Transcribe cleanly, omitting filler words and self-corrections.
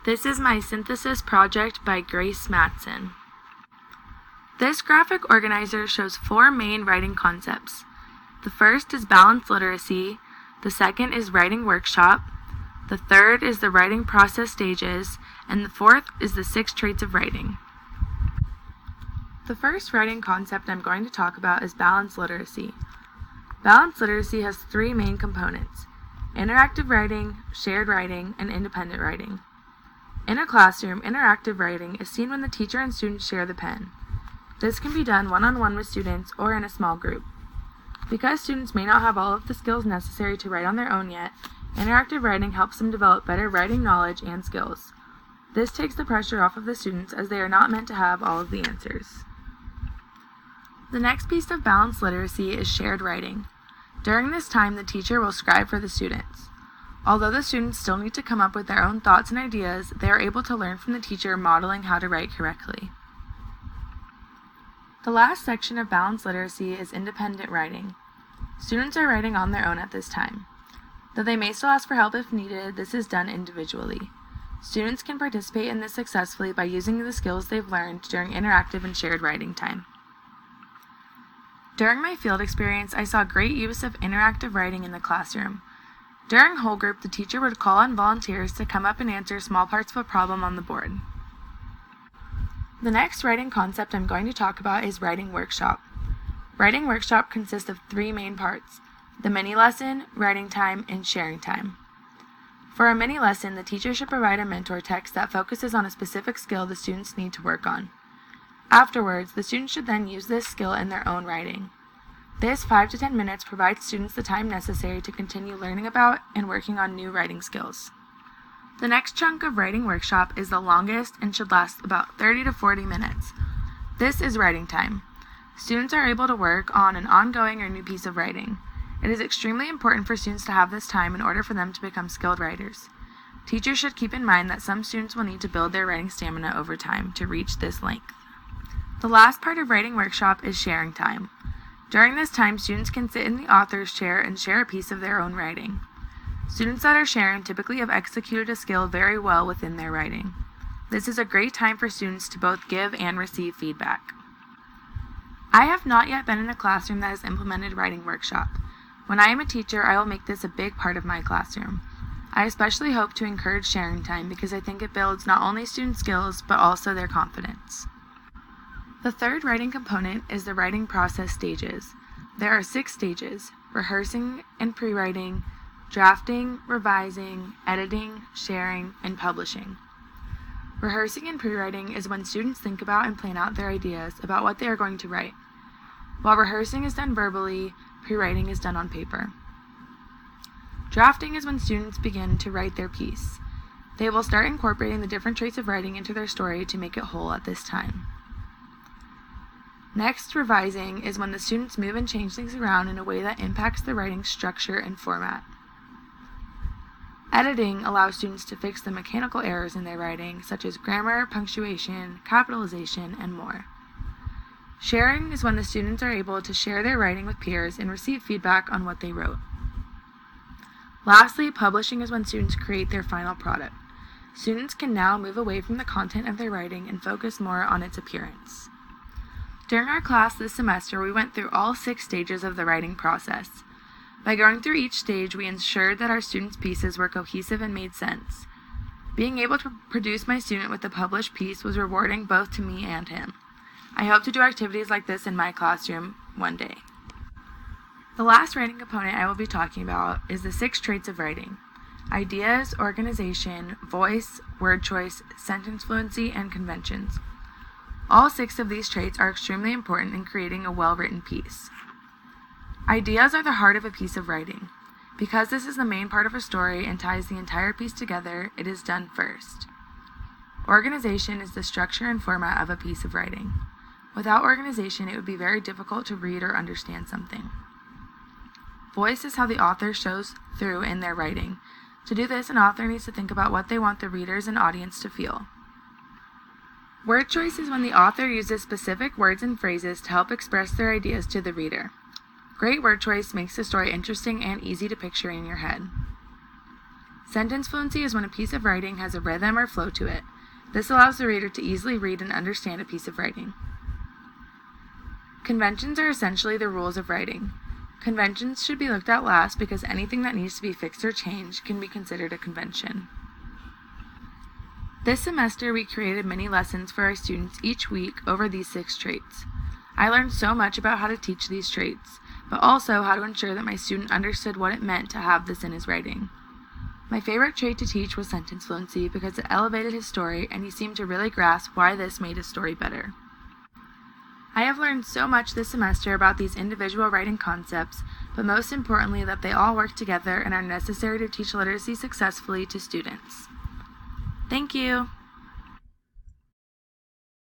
This is my synthesis project by Grace Matson. This graphic organizer shows 4 main writing concepts. The first is balanced literacy, the second is writing workshop, the third is the writing process stages, and the fourth is the 6 traits of writing. The first writing concept I'm going to talk about is balanced literacy. Balanced literacy has 3 main components: interactive writing, shared writing, and independent writing. In a classroom, interactive writing is seen when the teacher and students share the pen. This can be done one-on-one with students or in a small group. Because students may not have all of the skills necessary to write on their own yet, interactive writing helps them develop better writing knowledge and skills. This takes the pressure off of the students as they are not meant to have all of the answers. The next piece of balanced literacy is shared writing. During this time, the teacher will scribe for the students. Although the students still need to come up with their own thoughts and ideas, they are able to learn from the teacher modeling how to write correctly. The last section of balanced literacy is independent writing. Students are writing on their own at this time. Though they may still ask for help if needed, this is done individually. Students can participate in this successfully by using the skills they've learned during interactive and shared writing time. During my field experience, I saw great use of interactive writing in the classroom. During whole group, the teacher would call on volunteers to come up and answer small parts of a problem on the board. The next writing concept I'm going to talk about is writing workshop. Writing workshop consists of 3 main parts: the mini lesson, writing time, and sharing time. For a mini lesson, the teacher should provide a mentor text that focuses on a specific skill the students need to work on. Afterwards, the students should then use this skill in their own writing. This 5 to 10 minutes provides students the time necessary to continue learning about and working on new writing skills. The next chunk of writing workshop is the longest and should last about 30 to 40 minutes. This is writing time. Students are able to work on an ongoing or new piece of writing. It is extremely important for students to have this time in order for them to become skilled writers. Teachers should keep in mind that some students will need to build their writing stamina over time to reach this length. The last part of writing workshop is sharing time. During this time, students can sit in the author's chair and share a piece of their own writing. Students that are sharing typically have executed a skill very well within their writing. This is a great time for students to both give and receive feedback. I have not yet been in a classroom that has implemented writing workshop. When I am a teacher, I will make this a big part of my classroom. I especially hope to encourage sharing time because I think it builds not only student skills, but also their confidence. The third writing component is the writing process stages. There are 6 stages: rehearsing and pre-writing, drafting, revising, editing, sharing, and publishing. Rehearsing and pre-writing is when students think about and plan out their ideas about what they are going to write. While rehearsing is done verbally, pre-writing is done on paper. Drafting is when students begin to write their piece. They will start incorporating the different traits of writing into their story to make it whole at this time. Next, revising is when the students move and change things around in a way that impacts the writing structure and format. Editing allows students to fix the mechanical errors in their writing, such as grammar, punctuation, capitalization, and more. Sharing is when the students are able to share their writing with peers and receive feedback on what they wrote. Lastly, publishing is when students create their final product. Students can now move away from the content of their writing and focus more on its appearance. During our class this semester, we went through all 6 stages of the writing process. By going through each stage, we ensured that our students' pieces were cohesive and made sense. Being able to produce my student with a published piece was rewarding both to me and him. I hope to do activities like this in my classroom one day. The last writing component I will be talking about is the 6 traits of writing: ideas, organization, voice, word choice, sentence fluency, and conventions. All 6 of these traits are extremely important in creating a well-written piece. Ideas are the heart of a piece of writing. Because this is the main part of a story and ties the entire piece together, it is done first. Organization is the structure and format of a piece of writing. Without organization, it would be very difficult to read or understand something. Voice is how the author shows through in their writing. To do this, an author needs to think about what they want the readers and audience to feel. Word choice is when the author uses specific words and phrases to help express their ideas to the reader. Great word choice makes the story interesting and easy to picture in your head. Sentence fluency is when a piece of writing has a rhythm or flow to it. This allows the reader to easily read and understand a piece of writing. Conventions are essentially the rules of writing. Conventions should be looked at last because anything that needs to be fixed or changed can be considered a convention. This semester, we created mini lessons for our students each week over these 6 traits. I learned so much about how to teach these traits, but also how to ensure that my student understood what it meant to have this in his writing. My favorite trait to teach was sentence fluency because it elevated his story and he seemed to really grasp why this made his story better. I have learned so much this semester about these individual writing concepts, but most importantly that they all work together and are necessary to teach literacy successfully to students. Thank you!